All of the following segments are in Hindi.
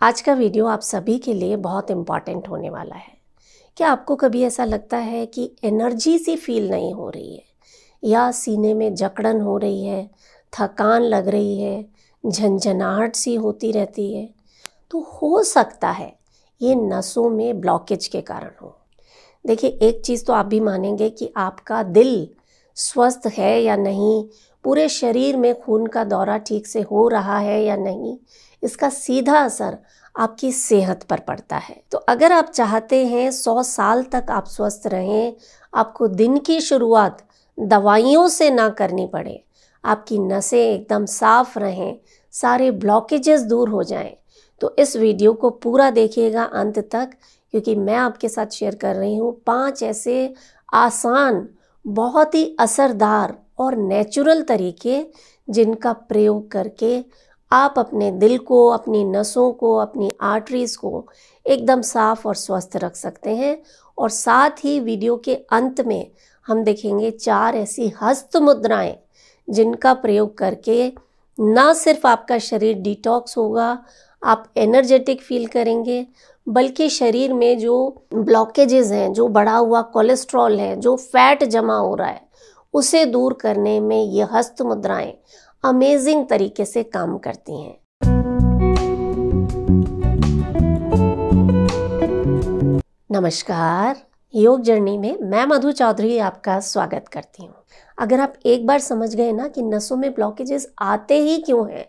आज का वीडियो आप सभी के लिए बहुत इम्पॉर्टेंट होने वाला है। क्या आपको कभी ऐसा लगता है कि एनर्जी सी फील नहीं हो रही है, या सीने में जकड़न हो रही है, थकान लग रही है, झंझनाहट सी होती रहती है? तो हो सकता है ये नसों में ब्लॉकेज के कारण हो। देखिए, एक चीज़ तो आप भी मानेंगे कि आपका दिल स्वस्थ है या नहीं, पूरे शरीर में खून का दौरा ठीक से हो रहा है या नहीं, इसका सीधा असर आपकी सेहत पर पड़ता है। तो अगर आप चाहते हैं 100 साल तक आप स्वस्थ रहें, आपको दिन की शुरुआत दवाइयों से ना करनी पड़े, आपकी नसें एकदम साफ रहें, सारे ब्लॉकेजेस दूर हो जाएं, तो इस वीडियो को पूरा देखिएगा अंत तक, क्योंकि मैं आपके साथ शेयर कर रही हूँ 5 ऐसे आसान, बहुत ही असरदार और नेचुरल तरीके जिनका प्रयोग करके आप अपने दिल को, अपनी नसों को, अपनी आर्टरीज को एकदम साफ और स्वस्थ रख सकते हैं। और साथ ही वीडियो के अंत में हम देखेंगे 4 ऐसी हस्त मुद्राएं जिनका प्रयोग करके ना सिर्फ आपका शरीर डिटॉक्स होगा, आप एनर्जेटिक फील करेंगे, बल्कि शरीर में जो ब्लॉकेजेस हैं, जो बढ़ा हुआ कोलेस्ट्रॉल है, जो फैट जमा हो रहा है, उसे दूर करने में ये हस्त मुद्राएं अमेजिंग तरीके से काम करती हैं। नमस्कार, योग जर्नी में मैं मधु चौधरी आपका स्वागत करती हूँ। अगर आप एक बार समझ गए ना कि नसों में ब्लॉकेजेस आते ही क्यों हैं,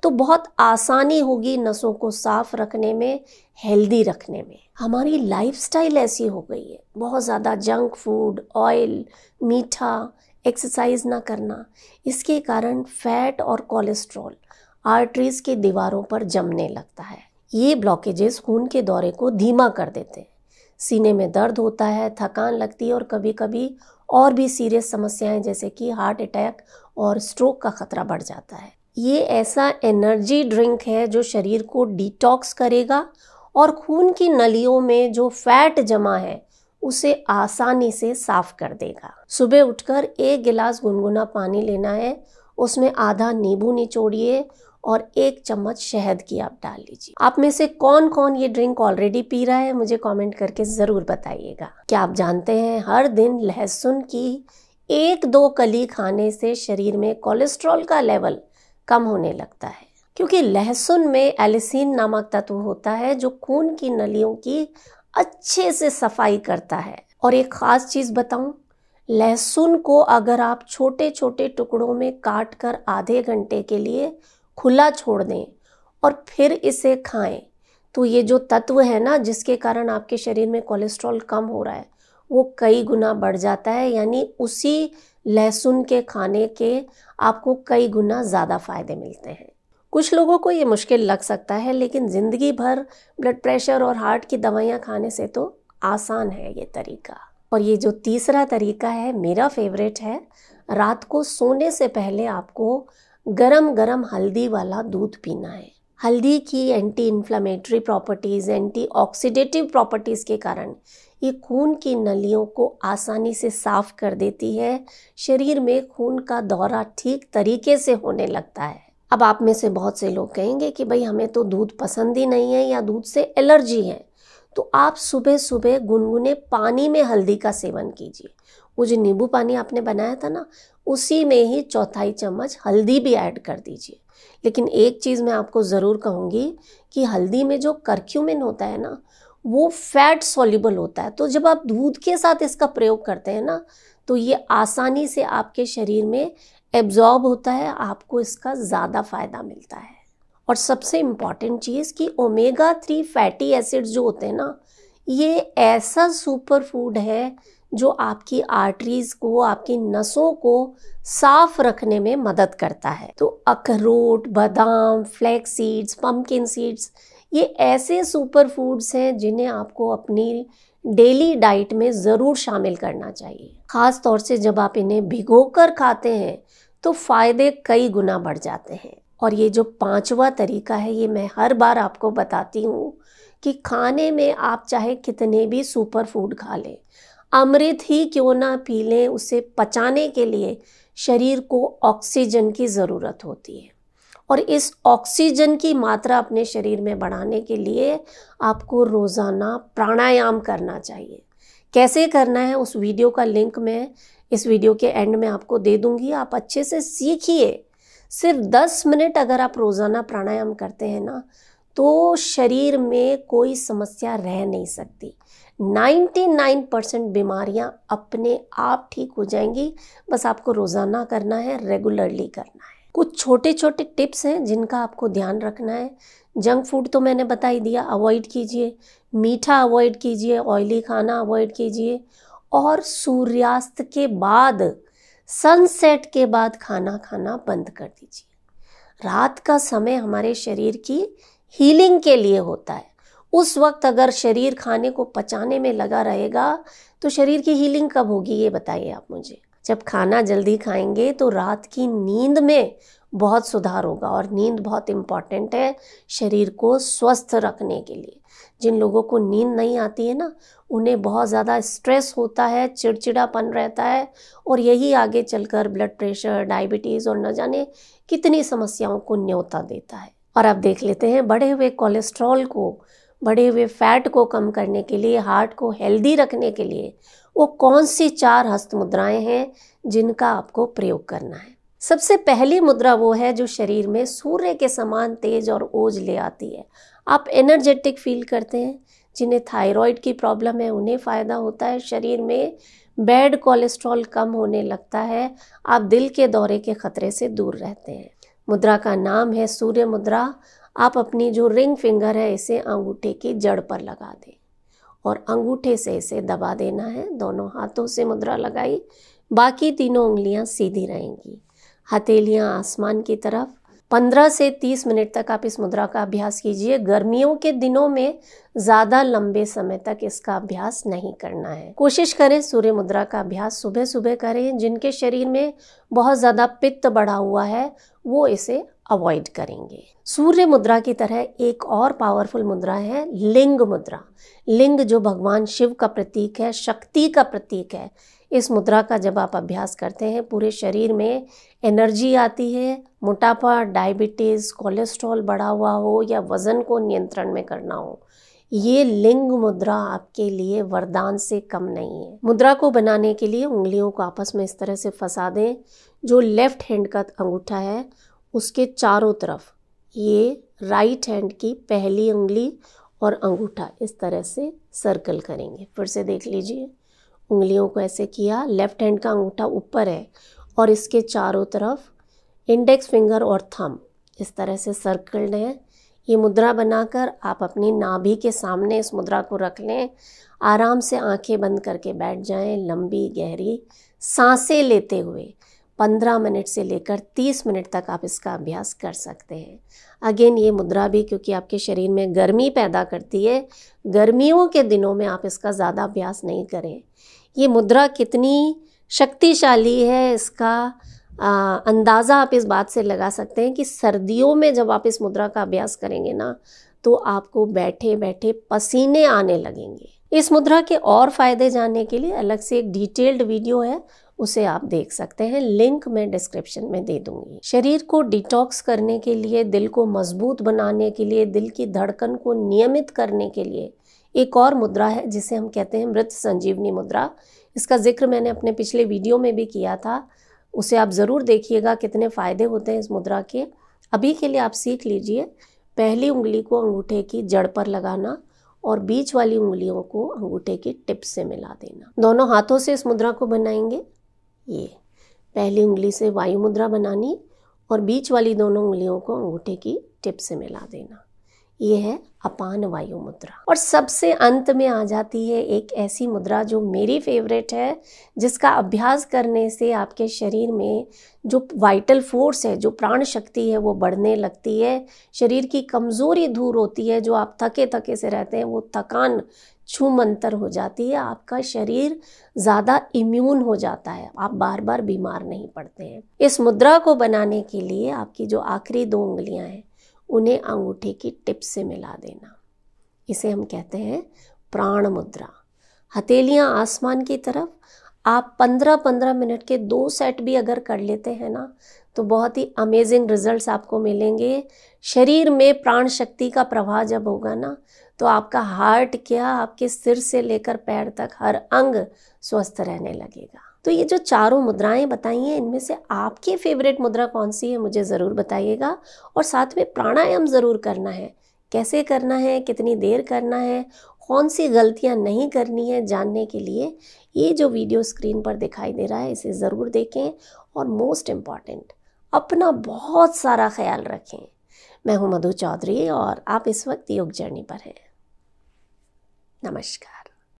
तो बहुत आसानी होगी नसों को साफ रखने में, हेल्दी रखने में। हमारी लाइफस्टाइल ऐसी हो गई है, बहुत ज़्यादा जंक फूड, ऑयल, मीठा, एक्सरसाइज ना करना, इसके कारण फैट और कोलेस्ट्रॉल आर्टरीज की दीवारों पर जमने लगता है। ये ब्लॉकेजेस खून के दौरे को धीमा कर देते हैं, सीने में दर्द होता है, थकान लगती है और कभी कभी और भी सीरियस समस्याएं जैसे कि हार्ट अटैक और स्ट्रोक का खतरा बढ़ जाता है। ये ऐसा एनर्जी ड्रिंक है जो शरीर को डिटॉक्स करेगा और खून की नलियों में जो फैट जमा है उसे आसानी से साफ कर देगा। सुबह उठकर 1 गिलास गुनगुना पानी लेना है, उसमें आधा नींबू निचोड़िए और 1 चम्मच शहद की आप डाल लीजिए। आप में से कौन कौन ये ड्रिंक ऑलरेडी पी रहा है, मुझे कमेंट करके ज़रूर बताइएगा। क्या आप जानते हैं हर दिन लहसुन की 1-2 कली खाने से शरीर में कोलेस्ट्रॉल का लेवल कम होने लगता है, क्योंकि लहसुन में एलिसिन नामक तत्व होता है जो खून की नलियों की अच्छे से सफाई करता है। और एक खास चीज़ बताऊं, लहसुन को अगर आप छोटे छोटे टुकड़ों में काट कर आधे घंटे के लिए खुला छोड़ दें और फिर इसे खाएं, तो ये जो तत्व है ना जिसके कारण आपके शरीर में कोलेस्ट्रॉल कम हो रहा है, वो कई गुना बढ़ जाता है। यानी उसी लहसुन के खाने के आपको कई गुना ज़्यादा फायदे मिलते हैं। कुछ लोगों को ये मुश्किल लग सकता है, लेकिन ज़िंदगी भर ब्लड प्रेशर और हार्ट की दवाइयाँ खाने से तो आसान है ये तरीका। और ये जो तीसरा तरीका है, मेरा फेवरेट है। रात को सोने से पहले आपको गरम गरम हल्दी वाला दूध पीना है। हल्दी की anti inflammatory properties, anti oxidative properties के कारण ये खून की नलियों को आसानी से साफ कर देती है। शरीर में खून का दौरा ठीक तरीके से होने लगता है। अब आप में से बहुत से लोग कहेंगे कि भाई हमें तो दूध पसंद ही नहीं है या दूध से एलर्जी है, तो आप सुबह सुबह गुनगुने पानी में हल्दी का सेवन कीजिए। वो जो नींबू पानी आपने बनाया था ना, उसी में ही 1/4 चम्मच हल्दी भी ऐड कर दीजिए। लेकिन एक चीज़ मैं आपको ज़रूर कहूँगी कि हल्दी में जो करक्यूमिन होता है ना, वो फैट सॉल्युबल होता है। तो जब आप दूध के साथ इसका प्रयोग करते हैं ना, तो ये आसानी से आपके शरीर में एब्जॉर्ब होता है, आपको इसका ज़्यादा फ़ायदा मिलता है। और सबसे इम्पॉर्टेंट चीज़ कि ओमेगा 3 फैटी एसिड्स जो होते हैं ना, ये ऐसा सुपर फूड है जो आपकी आर्टरीज को, आपकी नसों को साफ रखने में मदद करता है। तो अखरोट, बादाम, फ्लैक्स सीड्स, पम्पकिन सीड्स, ये ऐसे सुपर फूड्स हैं जिन्हें आपको अपनी डेली डाइट में ज़रूर शामिल करना चाहिए। ख़ास तौर से जब आप इन्हें भिगोकर खाते हैं तो फ़ायदे कई गुना बढ़ जाते हैं। और ये जो 5वां तरीका है, ये मैं हर बार आपको बताती हूँ कि खाने में आप चाहे कितने भी सुपर फूड खा लें, अमृत ही क्यों ना पी लें, उसे पचाने के लिए शरीर को ऑक्सीजन की ज़रूरत होती है। और इस ऑक्सीजन की मात्रा अपने शरीर में बढ़ाने के लिए आपको रोज़ाना प्राणायाम करना चाहिए। कैसे करना है उस वीडियो का लिंक मैं इस वीडियो के एंड में आपको दे दूंगी। आप अच्छे से सीखिए। सिर्फ 10 मिनट अगर आप रोज़ाना प्राणायाम करते हैं ना, तो शरीर में कोई समस्या रह नहीं सकती। 99% बीमारियां अपने आप ठीक हो जाएंगी। बस आपको रोज़ाना करना है, रेगुलरली करना है। कुछ छोटे छोटे टिप्स हैं जिनका आपको ध्यान रखना है। जंक फूड तो मैंने बता ही दिया, अवॉइड कीजिए। मीठा अवॉइड कीजिए, ऑयली खाना अवॉइड कीजिए। और सूर्यास्त के बाद, सनसेट के बाद खाना खाना बंद कर दीजिए। रात का समय हमारे शरीर की हीलिंग के लिए होता है। उस वक्त अगर शरीर खाने को पचाने में लगा रहेगा तो शरीर की हीलिंग कब होगी, ये बताइए आप मुझे। जब खाना जल्दी खाएंगे तो रात की नींद में बहुत सुधार होगा। और नींद बहुत इम्पॉर्टेंट है शरीर को स्वस्थ रखने के लिए। जिन लोगों को नींद नहीं आती है ना, उन्हें बहुत ज़्यादा स्ट्रेस होता है, चिड़चिड़ापन रहता है, और यही आगे चलकर ब्लड प्रेशर, डायबिटीज़ और न जाने कितनी समस्याओं को न्योता देता है। और अब देख लेते हैं बढ़े हुए कोलेस्ट्रॉल को, बढ़े हुए फैट को कम करने के लिए, हार्ट को हेल्दी रखने के लिए वो कौन सी 4 हस्त मुद्राएं हैं जिनका आपको प्रयोग करना है। सबसे पहली मुद्रा वो है जो शरीर में सूर्य के समान तेज और ओज ले आती है। आप एनर्जेटिक फील करते हैं। जिन्हें थायराइड की प्रॉब्लम है उन्हें फ़ायदा होता है। शरीर में बैड कोलेस्ट्रॉल कम होने लगता है। आप दिल के दौरे के खतरे से दूर रहते हैं। मुद्रा का नाम है सूर्य मुद्रा। आप अपनी जो रिंग फिंगर है इसे अंगूठे की जड़ पर लगा दें और अंगूठे से इसे दबा देना है। दोनों हाथों से मुद्रा लगाई, बाकी तीनों उंगलियां सीधी रहेंगी, हथेलियां आसमान की तरफ। 15 से 30 मिनट तक आप इस मुद्रा का अभ्यास कीजिए। गर्मियों के दिनों में ज़्यादा लंबे समय तक इसका अभ्यास नहीं करना है। कोशिश करें सूर्य मुद्रा का अभ्यास सुबह सुबह करें। जिनके शरीर में बहुत ज़्यादा पित्त बढ़ा हुआ है वो इसे अवॉइड करेंगे। सूर्य मुद्रा की तरह एक और पावरफुल मुद्रा है लिंग मुद्रा। लिंग जो भगवान शिव का प्रतीक है, शक्ति का प्रतीक है। इस मुद्रा का जब आप अभ्यास करते हैं पूरे शरीर में एनर्जी आती है। मोटापा, डायबिटीज़, कोलेस्ट्रॉल बढ़ा हुआ हो या वज़न को नियंत्रण में करना हो, ये लिंग मुद्रा आपके लिए वरदान से कम नहीं है। मुद्रा को बनाने के लिए उंगलियों को आपस में इस तरह से फंसा दें। जो लेफ्ट हैंड का अंगूठा है उसके चारों तरफ ये राइट हैंड की पहली उंगली और अंगूठा इस तरह से सर्कल करेंगे। फिर से देख लीजिए, उंगलियों को ऐसे किया, लेफ्ट हैंड का अंगूठा ऊपर है और इसके चारों तरफ इंडेक्स फिंगर और थंब इस तरह से सर्कल्ड है। ये मुद्रा बनाकर आप अपनी नाभि के सामने इस मुद्रा को रख लें। आराम से आंखें बंद करके बैठ जाएं। लंबी गहरी सांसें लेते हुए 15 मिनट से लेकर 30 मिनट तक आप इसका अभ्यास कर सकते हैं। अगेन ये मुद्रा भी क्योंकि आपके शरीर में गर्मी पैदा करती है, गर्मियों के दिनों में आप इसका ज़्यादा अभ्यास नहीं करें। ये मुद्रा कितनी शक्तिशाली है इसका अंदाज़ा आप इस बात से लगा सकते हैं कि सर्दियों में जब आप इस मुद्रा का अभ्यास करेंगे ना तो आपको बैठे बैठे पसीने आने लगेंगे। इस मुद्रा के और फ़ायदे जानने के लिए अलग से एक डिटेल्ड वीडियो है, उसे आप देख सकते हैं। लिंक मैं डिस्क्रिप्शन में दे दूंगी। शरीर को डिटॉक्स करने के लिए, दिल को मजबूत बनाने के लिए, दिल की धड़कन को नियमित करने के लिए एक और मुद्रा है जिसे हम कहते हैं मृत संजीवनी मुद्रा। इसका जिक्र मैंने अपने पिछले वीडियो में भी किया था, उसे आप ज़रूर देखिएगा। कितने फ़ायदे होते हैं इस मुद्रा के। अभी के लिए आप सीख लीजिए। पहली उंगली को अंगूठे की जड़ पर लगाना और बीच वाली उंगलियों को अंगूठे की टिप से मिला देना। दोनों हाथों से इस मुद्रा को बनाएंगे। ये पहली उंगली से वायु मुद्रा बनानी और बीच वाली दोनों उंगलियों को अंगूठे की टिप से मिला देना। ये है अपान वायु मुद्रा। और सबसे अंत में आ जाती है एक ऐसी मुद्रा जो मेरी फेवरेट है, जिसका अभ्यास करने से आपके शरीर में जो वाइटल फोर्स है, जो प्राण शक्ति है वो बढ़ने लगती है। शरीर की कमज़ोरी दूर होती है। जो आप थके थके से रहते हैं वो थकान छूमंतर हो जाती है। आपका शरीर ज़्यादा इम्यून हो जाता है। आप बार बार बीमार नहीं पड़ते हैं। इस मुद्रा को बनाने के लिए आपकी जो आखिरी 2 उंगलियां हैं उन्हें अंगूठे की टिप से मिला देना। इसे हम कहते हैं प्राण मुद्रा। हथेलियां आसमान की तरफ। आप 15-15 मिनट के 2 सेट भी अगर कर लेते हैं ना तो बहुत ही अमेजिंग रिजल्ट्स आपको मिलेंगे। शरीर में प्राण शक्ति का प्रवाह जब होगा ना, तो आपका हार्ट क्या, आपके सिर से लेकर पैर तक हर अंग स्वस्थ रहने लगेगा। तो ये जो चारों मुद्राएं बताई हैं, इनमें से आपकी फेवरेट मुद्रा कौन सी है मुझे ज़रूर बताइएगा। और साथ में प्राणायाम ज़रूर करना है। कैसे करना है, कितनी देर करना है, कौन सी गलतियां नहीं करनी है, जानने के लिए ये जो वीडियो स्क्रीन पर दिखाई दे रहा है इसे ज़रूर देखें। और मोस्ट इम्पॉर्टेंट, अपना बहुत सारा ख्याल रखें। मैं हूं मधु चौधरी और आप इस वक्त योग जर्नी पर हैं। नमस्कार।